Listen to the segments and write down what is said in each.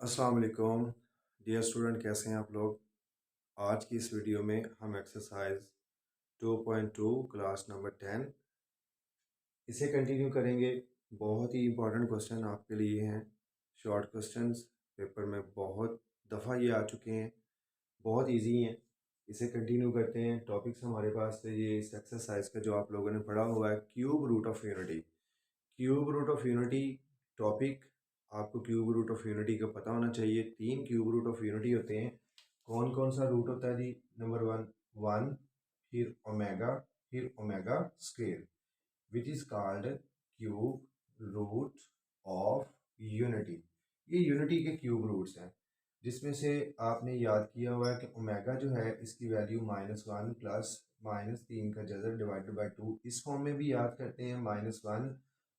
अस्सलाम वालेकुम dear student, कैसे हैं आप लोग। आज की इस वीडियो में हम एक्सरसाइज 2.2 क्लास नंबर 10 इसे कंटिन्यू करेंगे। बहुत ही इंपॉर्टेंट क्वेश्चन आपके लिए हैं। शॉर्ट क्वेश्चंस पेपर में बहुत दफ़ा ये आ चुके हैं, बहुत इजी हैं। इसे कंटिन्यू करते हैं। टॉपिक्स हमारे पास है ये इस एक्सरसाइज का जो आप लोगों ने पढ़ा हुआ है, cube root of unity. Cube root of unity topic आपको क्यूब रूट ऑफ यूनिटी का पता होना चाहिए। 3 क्यूब रूट ऑफ यूनिटी होते हैं। कौन कौन सा रूट होता है जी? नंबर 1 1, फिर ओमेगा, फिर omega square, which is called cube root of unity. ये यूनिटी के क्यूब रूट्स हैं, जिसमें से आपने याद किया हुआ है कि ओमेगा जो है इसकी वैल्यू -1 प्लस -3 का जज़र डिवाइडेड बाई 2। इस फॉर्म में भी याद करते हैं -1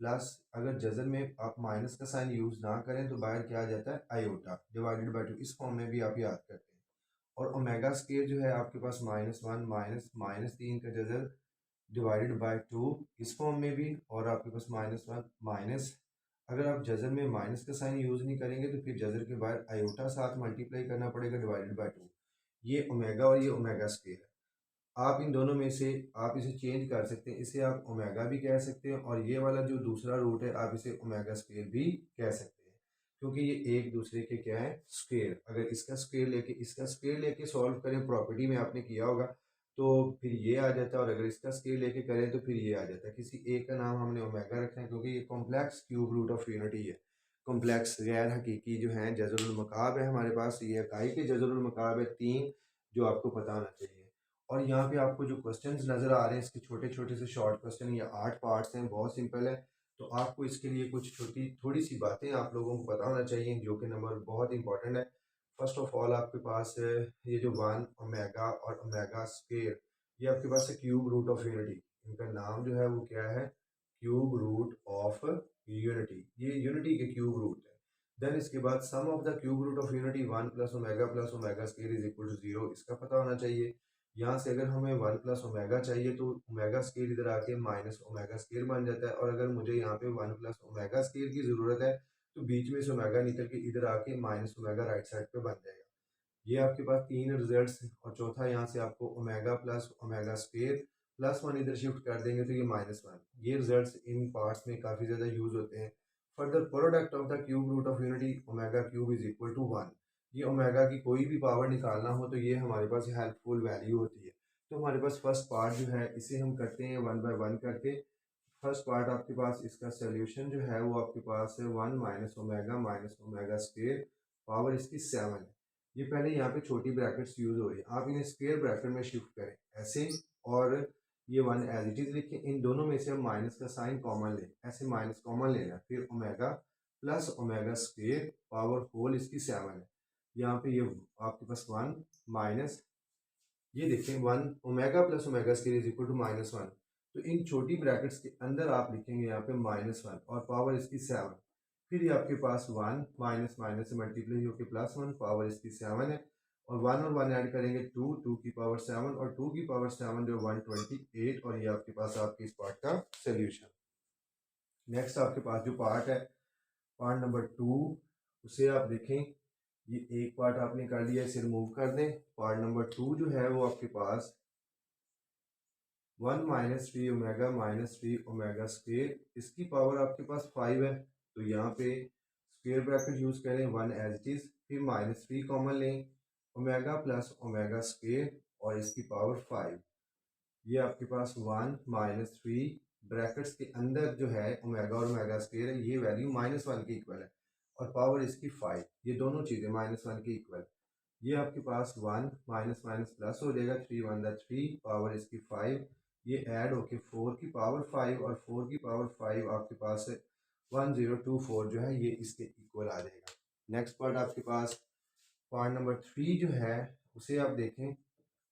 प्लस, अगर जज़र में आप माइनस का साइन यूज़ ना करें तो बाहर क्या आ जाता है, आयोटा डिवाइडेड बाई 2। इस फॉर्म में भी आप याद करते हैं। और ओमेगा स्केयर जो है आपके पास -1 माइनस -3 का जज़र डिवाइडेड बाय 2 इस फॉर्म में भी, और आपके पास -1 माइनस, अगर आप जज़र में माइनस का साइन यूज़ नहीं करेंगे तो फिर जज़र के बाद आयोटा साथ मल्टीप्लाई करना पड़ेगा डिवाइडेड बाय 2। ये ओमेगा और ये ओमेगा स्केयर है। आप इन दोनों में से आप इसे चेंज कर सकते हैं। इसे आप ओमेगा भी कह सकते हैं और ये वाला जो दूसरा रूट है आप इसे ओमेगा स्केयर भी कह सकते हैं, क्योंकि ये एक दूसरे के क्या है, स्केयर। अगर इसका स्केयर लेके सॉल्व करें, प्रॉपर्टी में आपने किया होगा, तो फिर ये आ जाता है, और अगर इसका स्केयर लेके करें तो फिर ये आ जाता है। किसी एक का नाम हमने ओमेगा रखना है क्योंकि ये complex cube root of unity है। कॉम्प्लेक्स गैर हकीकी जो है जज़रुल मकाब है हमारे पास, ये हकाई के जज़रुल मकाब है 3, जो आपको पता होना चाहिए। और यहाँ पे आपको जो क्वेश्चंस नज़र आ रहे हैं, इसके छोटे छोटे से शॉर्ट क्वेश्चन, ये 8 पार्ट्स हैं, बहुत सिंपल है। तो आपको इसके लिए कुछ थोड़ी सी बातें आप लोगों को पता होना चाहिए, जो कि नंबर बहुत इंपॉर्टेंट है। फर्स्ट ऑफ ऑल आपके पास ये जो 1 ओमेगा और ओमेगा स्क्वायर, ये आपके पास है क्यूब रूट ऑफ यूनिटी। इनका नाम जो है वो क्या है, क्यूब रूट ऑफ यूनिटी। ये यूनिटी के क्यूब रूट है। देन इसके बाद sum of the cube root of unity 1 plus omega square is equal to 0, इसका पता होना चाहिए। यहाँ से अगर हमें 1 प्लस ओमेगा चाहिए तो ओमेगा स्केयर इधर आके माइनस ओमेगा स्केयर बन जाता है, और अगर मुझे यहाँ पे 1 प्लस ओमेगा स्केयर की ज़रूरत है तो बीच में से ओमेगा निकल के इधर आके माइनस ओमेगा राइट साइड पे बन जाएगा। ये आपके पास 3 रिजल्ट्स, और चौथा यहाँ से आपको ओमेगा प्लस ओमेगा स्केयर +1 इधर शिफ्ट कर देंगे तो ये -1। ये रिजल्ट्स इन पार्ट्स में काफ़ी ज़्यादा यूज होते हैं। Further product of the cube root of unity omega cube is equal to 1। ये ओमेगा की कोई भी पावर निकालना हो तो ये हमारे पास हेल्पफुल वैल्यू होती है। तो हमारे पास फर्स्ट पार्ट जो है इसे हम करते हैं 1 बाय 1 करके। फर्स्ट पार्ट आपके पास इसका सोल्यूशन जो है वो आपके पास है 1 माइनस ओमेगा स्क्वायर, पावर इसकी 7 है। ये पहले यहाँ पे छोटी ब्रैकेट्स यूज हो रही है, आप इन्हें स्क्वायर ब्रैकेट में शिफ्ट करें ऐसे, और ये 1 एज इट इज लिखें। इन दोनों में से हम माइनस का साइन कॉमन लें, ऐसे माइनस कॉमन लेना, फिर omega plus omega square power whole इसकी 7 है। यहाँ पे ये आपके पास 1 माइनस, ये देखें 1 omega plus omega square is equal to -1। तो इन छोटी ब्रैकेट्स के अंदर आप लिखेंगे यहाँ पे -1 और पावर इसकी 7। फिर ये आपके पास 1 माइनस माइनस से मल्टीप्लाई होकर +1, पावर इसकी 7 है, और 1 और 1 ऐड करेंगे 2, 2 की पावर 7, और 2 की पावर 7 जो 128, और ये आपके पास आपके इस पार्ट का सोल्यूशन। नेक्स्ट आपके पास जो पार्ट है, पार्ट नंबर 2, उसे आप देखें। ये एक पार्ट आपने कर लिया, इसे रिमूव कर दें। पार्ट नंबर 2 जो है वो आपके पास 1 -3 ओमेगा -3 ओमेगा स्क्वेयर, इसकी पावर आपके पास 5 है। तो यहाँ पे स्क्वेयर ब्रैकेट यूज करें 1 एज इट इज, फिर -3 कॉमन लें, ओमेगा प्लस ओमेगा स्क्वेयर और इसकी पावर 5। ये आपके पास 1 -3 ब्रैकेट्स के अंदर जो है ओमेगा और ओमेगा स्क्वेयर है, ये वैल्यू -1 के इक्वल है, और पावर इसकी 5। ये दोनों चीज़ें -1 के इक्वल। ये आपके पास 1 माइनस माइनस प्लस हो जाएगा, 3 1 दा 3, पावर इसकी 5। ये ऐड होके 4 की पावर 5 और 4 की पावर 5 आपके पास 1024 जो है ये इसके इक्वल आ जाएगा। नेक्स्ट पार्ट आपके पास पार्ट नंबर 3 जो है उसे आप देखें।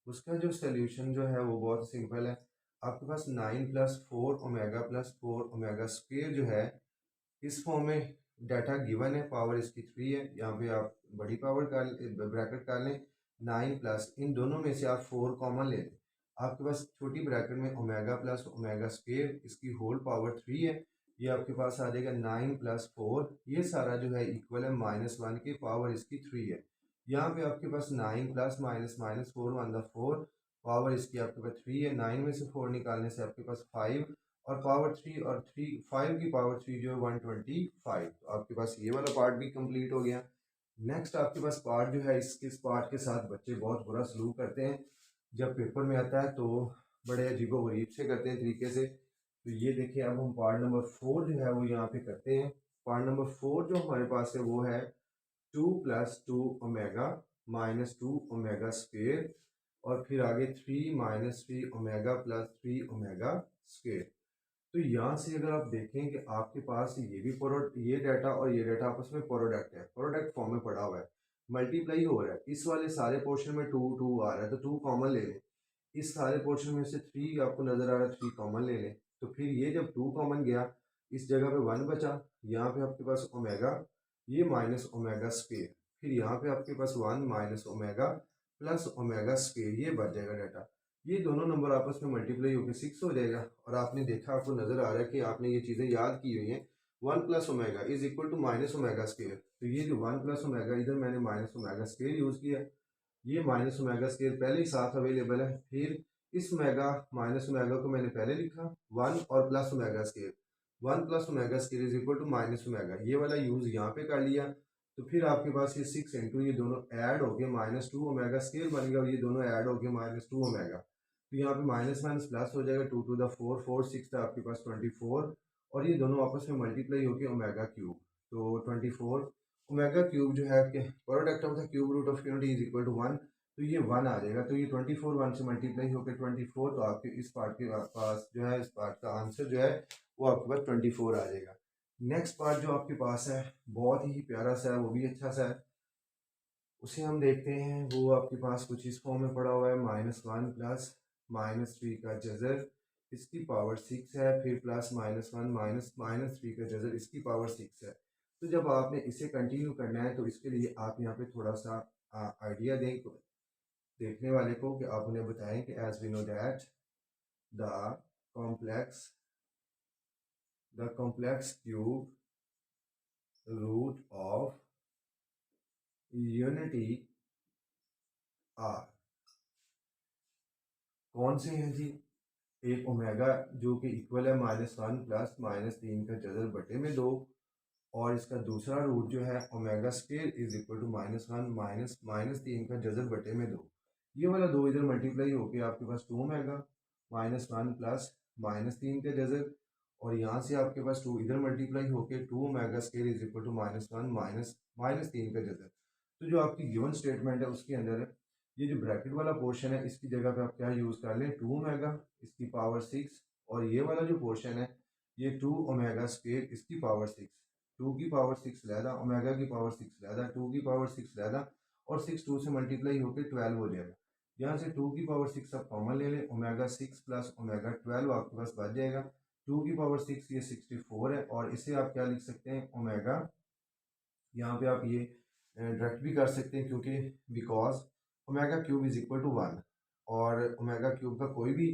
उसका जो सोल्यूशन जो है वो बहुत सिंपल है। आपके पास 9 + 4 ओमेगा + 4 ओमेगा स्क्वायर जो है इस फॉर्म में डाटा गिवन है, पावर इसकी 3 है। यहाँ पे आप बड़ी पावर का ब्रैकेट कर लें, 9 प्लस इन दोनों में से आप 4 कॉमन ले लें। आपके पास छोटी ब्रैकेट में ओमेगा प्लस ओमेगा स्क्वायर इसकी होल पावर 3 है। ये आपके पास आ जाएगा 9 + 4, ये सारा जो है इक्वल है -1 की पावर इसकी 3 है। यहाँ पे आपके पास 9 + -4 वन द 4 पावर इसकी आपके पास 3 है। 9 में से 4 निकालने से आपके पास 5 और पावर 3 और 3 5 की पावर 3 जो है 125। तो आपके पास ये वाला पार्ट भी कंप्लीट हो गया। नेक्स्ट आपके पास पार्ट जो है, इस पार्ट के साथ बच्चे बहुत बुरा सलूक करते हैं। जब पेपर में आता है तो बड़े अजीबोगरीब से करते हैं तरीके से। तो ये देखिए, अब हम पार्ट नंबर 4 जो है वो यहाँ पे करते हैं। पार्ट नंबर 4 जो हमारे पास है वो है 2 + 2 ओमेगा -2 ओमेगा स्क्वेयर और फिर आगे 3 - 3 ओमेगा + 3 ओमेगा स्क्वेयर। तो यहाँ से अगर आप देखें कि आपके पास ये भी प्रोडक्ट, ये डाटा और ये डाटा आपस में प्रोडक्ट है, प्रोडक्ट फॉर्म में पड़ा हुआ है, मल्टीप्लाई हो रहा है। इस वाले सारे पोर्शन में 2 2 आ रहा है तो 2 कॉमन ले लें। इस सारे पोर्शन में से 3 आपको नजर आ रहा है, 3 कॉमन ले लें। तो फिर ये जब 2 कॉमन गया, इस जगह पे 1 बचा। यहाँ पे आपके पास ओमेगा, ये माइनस ओमेगा स्क्वेयर, फिर यहाँ पे आपके पास 1 - ओमेगा प्लस ओमेगा स्क्वेयर, ये बच जाएगा डाटा। ये दोनों नंबर आपस में मल्टीप्लाई होकर 6 हो जाएगा। और आपने देखा, आपको नजर आ रहा है कि आपने ये चीजें याद की हुई हैं। 1 + omega is equal to minus omega square. तो ये जो 1 + ओमेगा, इधर मैंने माइनस ओमेगा स्क्वेयर यूज किया। ये माइनस ओमेगा स्क्वेयर पहले ही साथ अवेलेबल है। फिर इस ओमेगा माइनस ओमेगा को मैंने पहले लिखा 1 और plus omega square. 1 + omega square is equal to minus omega, ये वाला यूज यहाँ पे कर लिया। तो फिर आपके पास ये 6 इंटू ये दोनों ऐड होके -2 ओमेगा स्क्वेयर बन गया और ये दोनों ऐड होके -2 ओमेगा। तो यहाँ पे माइनस माइनस प्लस हो जाएगा, 2 टू द 4 4 6 था आपके पास 24 और ये दोनों आपस में मल्टीप्लाई होके ओमेगा क्यूब। तो 24 ओमेगा क्यूब जो है आपके product of the cube root of unity is equal to 1। तो ये 1 आ जाएगा। तो ये 24 1 से मल्टीप्लाई होकर 24, तो आपके इस पार्ट के पास जो है, इस पार्ट का आंसर जो है वो आपके पास 24 आ जाएगा। नेक्स्ट पार्ट जो आपके पास है बहुत ही प्यारा सा है, वो भी अच्छा सा है, उसे हम देखते हैं। वो आपके पास कुछ इस फॉर्म में पड़ा हुआ है, -1 + -3 का जज़र इसकी पावर 6 है, फिर +-1 -3 का जज़र इसकी पावर 6 है। तो जब आपने इसे कंटिन्यू करना है तो इसके लिए आप यहाँ पे थोड़ा सा आइडिया दें देखने वाले को, कि आप उन्हें बताएं कि as we know that the complex cube root of unity are कौन से हैं जी? एक ओमेगा जो कि इक्वल है -1 + -3 का जज़र बटे में 2, और इसका दूसरा रूट जो है omega square is equal to -1 - -3 का जज़र बटे में 2। ये वाला 2 इधर मल्टीप्लाई होके आपके पास 2 ओमेगा -1 + -3 का जज़र, और यहाँ से आपके पास 2 इधर मल्टीप्लाई होके 2 omega square is equal to -1 - -3 का जज़र। तो जो आपकी गिवन स्टेटमेंट है उसके अंदर ये जो ब्रैकेट वाला पोर्शन है, इसकी जगह पे आप क्या यूज़ कर लें, 2 ओमेगा इसकी पावर 6, और ये वाला जो पोर्शन है ये 2 ओमेगा स्क्वेयर इसकी पावर 6। 2 की पावर 6 लहदा, ओमेगा की पावर 6 लहदा, 2 की पावर 6 लहदा, और 6 2 से मल्टीप्लाई होकर 12 हो जाएगा। यहाँ से 2 की पावर 6 आप कॉमन ले लें, ओमेगा 6 + ओमेगा 12 आपके पास बच जाएगा। 2 की पावर 6 ये 64 है, और इसे आप क्या लिख सकते हैं, ओमेगा, यहाँ पे आप ये डायरेक्ट भी कर सकते हैं, क्योंकि because omega cube is equal to 1, और ओमेगा क्यूब का कोई भी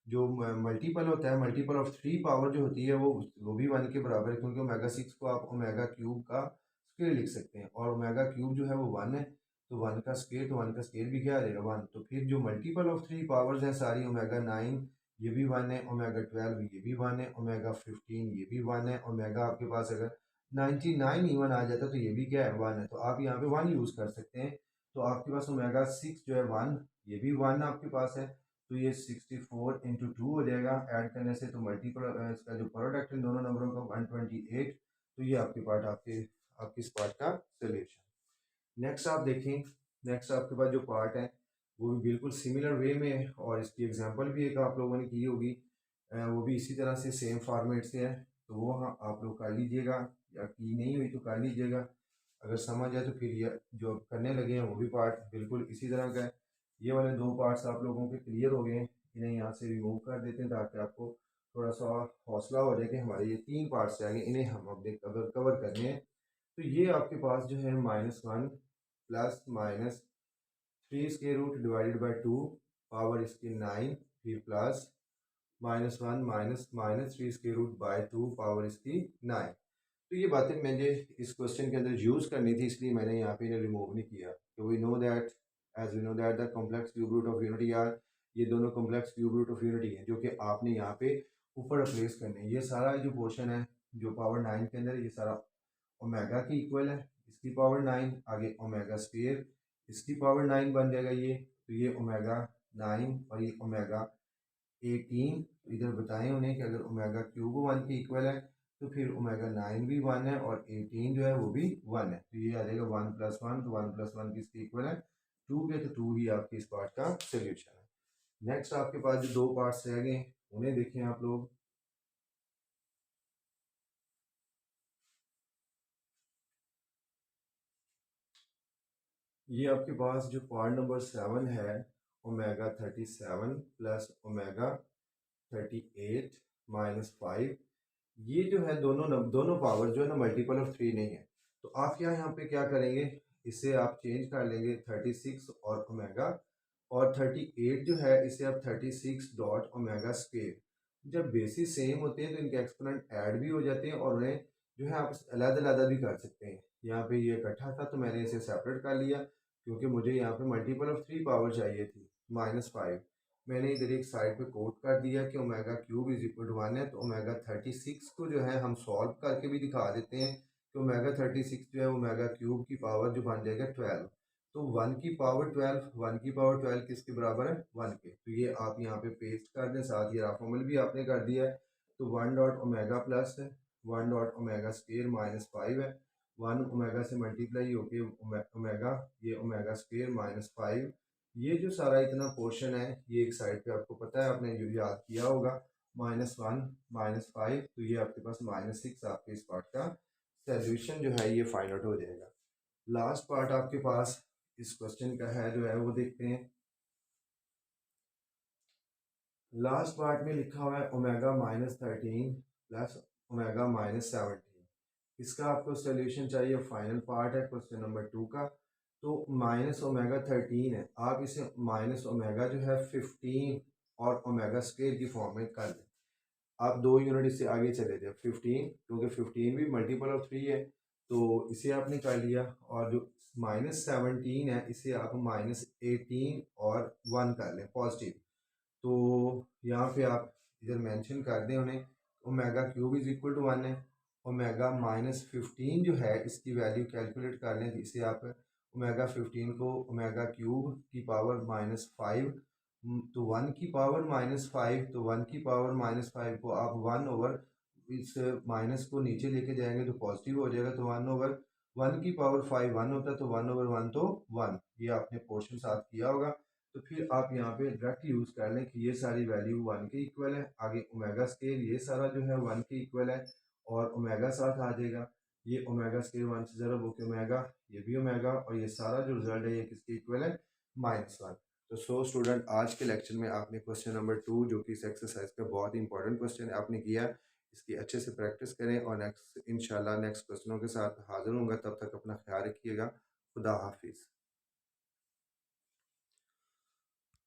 जो मल्टीपल होता है, मल्टीपल ऑफ 3 पावर जो होती है वो भी 1 के बराबर है, क्योंकि ओमेगा 6 को आप ओमेगा क्यूब का स्क्वायर लिख सकते हैं, और ओमेगा क्यूब जो है वो 1 है। तो 1 का स्क्वायर, तो 1 का स्क्वायर भी क्या आ जाएगा, 1। तो फिर जो मल्टीपल ऑफ 3 पावर्स हैं सारी, ओमेगा 9 ये भी 1 है, ओमेगा 12 ये भी 1 है, ओमेगा 15 ये भी 1 है, ओमेगा आपके पास अगर 99 इवन आ जाता है तो ये भी क्या है, 1 है। तो आप यहाँ पे 1 यूज़ कर सकते हैं। तो आपके पास ओमेगा 6 जो है 1, ये भी 1 आपके पास है। तो ये 64 × 2 हो जाएगा ऐड करने से। तो मल्टीपल इसका जो प्रोडक्ट इन दोनों नंबरों का 128। तो ये आपके पार्ट आपकी इस पार्ट का सोल्यूशन। नेक्स्ट आप देखें, नेक्स्ट आपके पास जो पार्ट है वो भी बिल्कुल सिमिलर वे में है, और इसकी एग्जांपल भी एक आप लोगों ने की होगी, वो भी इसी तरह से सेम फॉर्मेट से है। तो वो हाँ आप लोग कर लीजिएगा, या की नहीं हुई तो कर लीजिएगा। अगर समझ आए तो फिर ये जो करने लगे हैं वो भी पार्ट बिल्कुल इसी तरह का है। ये वाले 2 पार्ट्स आप लोगों के क्लियर हो गए हैं, इन्हें यहाँ से रिमूव कर देते हैं ताकि आपको थोड़ा सा हौसला हो जाए कि हमारे ये 3 पार्ट्स आगे, इन्हें हम अपने कवर करने हैं। तो ये आपके पास जो है -1 + -3 square root divided by 2 power इसकी 9, फिर plus -1 minus minus 3 square root by 2 power इसकी 9। तो ये बातें मुझे इस क्वेश्चन के अंदर यूज़ करनी थी, इसलिए मैंने यहाँ पे रिमूव नहीं किया। तो we know that as we know that the complex cube root of unity are, ये दोनों complex cube root of unity है जो कि आपने यहाँ पे ऊपर रिप्लेस करने हैं। ये सारा जो पोर्शन है जो पावर 9 के अंदर, ये सारा ओमेगा की इक्वल है, इसकी पावर 9, आगे ओमेगा स्क्वायर इसकी पावर 9 बन जाएगा ये। तो ये ओमेगा 9 और ये ओमेगा 18। इधर बताएं उन्हें कि अगर ओमेगा क्यूब 1 की इक्वल है तो फिर ओमेगा 9 भी 1 है और 18 जो है वो भी 1 है। तो ये आ जाएगा 1 + 1, तो 1 + 1 किसकी इक्वल है 2 के, तो 2 ही आपके इस पार्ट का सोल्यूशन है। नेक्स्ट आपके पास जो दो पार्ट्स रह गए उन्हें देखें आप लोग। ये आपके पास जो पार्ट नंबर 7 है, ओमेगा 37 प्लस ओमेगा 38 -5, ये जो है दोनों पावर जो है ना मल्टीपल ऑफ 3 नहीं है। तो आप यहाँ पे क्या करेंगे, इसे आप चेंज कर लेंगे 36 और ओमेगा, और 38 जो है इसे आप 36 डॉट ओमेगा स्क्वायर। जब बेसिस सेम होते हैं तो इनके एक्सपोनेंट ऐड भी हो जाते हैं और उन्हें जो है आप अलग-अलग भी कर सकते हैं। यहाँ पे ये इकट्ठा था तो मैंने इसे सेपरेट कर लिया क्योंकि मुझे यहाँ पे मल्टीपल ऑफ 3 पावर चाहिए थी -5। मैंने इधर एक साइड पे कोट कर दिया कि omega cube is equal to 1 है। तो ओमेगा 36 को जो है हम सॉल्व करके भी दिखा देते हैं कि ओमेगा 36 जो है ओमेगा क्यूब की पावर जो बन जाएगा 12। तो 1 की पावर 12, 1 की पावर 12 किसके बराबर है 1 के। तो ये आप यहाँ पे पेस्ट कर दें, साथ ही राफॉर्मल भी आपने कर दिया है। तो 1 डॉट ओमेगा प्लस है 1 डॉट ओमेगा स्क्वायर -5 है, 1 ओमेगा से मल्टीप्लाई होके ओमेगा, ये ओमेगा स्क्वायर -5। ये जो सारा इतना पोर्शन है ये एक साइड पे आपको पता है, आपने जो याद किया होगा -1 -5, तो ये आपके पास -6 आपके इस पार्ट का सोल्यूशन जो है ये फाइंड आउट हो जाएगा। लास्ट पार्ट आपके पास इस क्वेश्चन का है जो है वो देखते हैं। लास्ट पार्ट में लिखा हुआ है ओमेगा -13 प्लस ओमेगा -17। इसका आपको सोल्यूशन चाहिए, फाइनल पार्ट है क्वेश्चन नंबर 2 का। तो -ओमेगा 13 है, आप इसे माइनस ओमेगा जो है 15 और ओमेगा स्क्वायर की फॉर्म में कर दें। आप 2 यूनिट इससे आगे चले जाए 15, क्योंकि 15 भी मल्टीपल ऑफ 3 है तो इसे आपने कर लिया। और जो -17 है इसे आप -18 और 1 कर लें पॉजिटिव। तो यहाँ पे आप इधर मेंशन कर दें उन्हें, omega cube is equal to 1 है। ओमेगा -15 जो है इसकी वैल्यू कैलकुलेट कर लें, इसे आप ओमेगा 15 को ओमेगा क्यूब की पावर -5, तो 1 की पावर -5, तो 1 की पावर -5 को आप 1/, इस माइनस को नीचे लेके जाएंगे तो पॉजिटिव हो जाएगा। तो 1/1 की पावर 5 1 होता है, तो 1/1 तो 1। ये आपने पोर्शन साथ किया होगा। तो फिर आप यहाँ पे डायरेक्ट यूज़ कर लें कि ये सारी वैल्यू 1 के इक्वल है, आगे ओमेगा स्केल ये सारा जो है 1 के इक्वल है और ओमेगा साथ आ जाएगा। ये ओमेगा स्केल 1 से ज़रा होकर ओमेगा, ये भी ओमेगा, और ये सारा जो रिजल्ट है ये किसके इक्वल है -1। तो स्टूडेंट, आज के लेक्चर में आपने क्वेश्चन नंबर 2 जो कि इस एक्सरसाइज का बहुत ही इंपॉर्टेंट क्वेश्चन है आपने किया। इसकी अच्छे से प्रैक्टिस करें और नेक्स्ट इंशाल्लाह नेक्स्ट क्वेश्चनों के साथ हाजिर होंगे। तब तक अपना ख्याल रखिएगा। खुदा हाफिज़।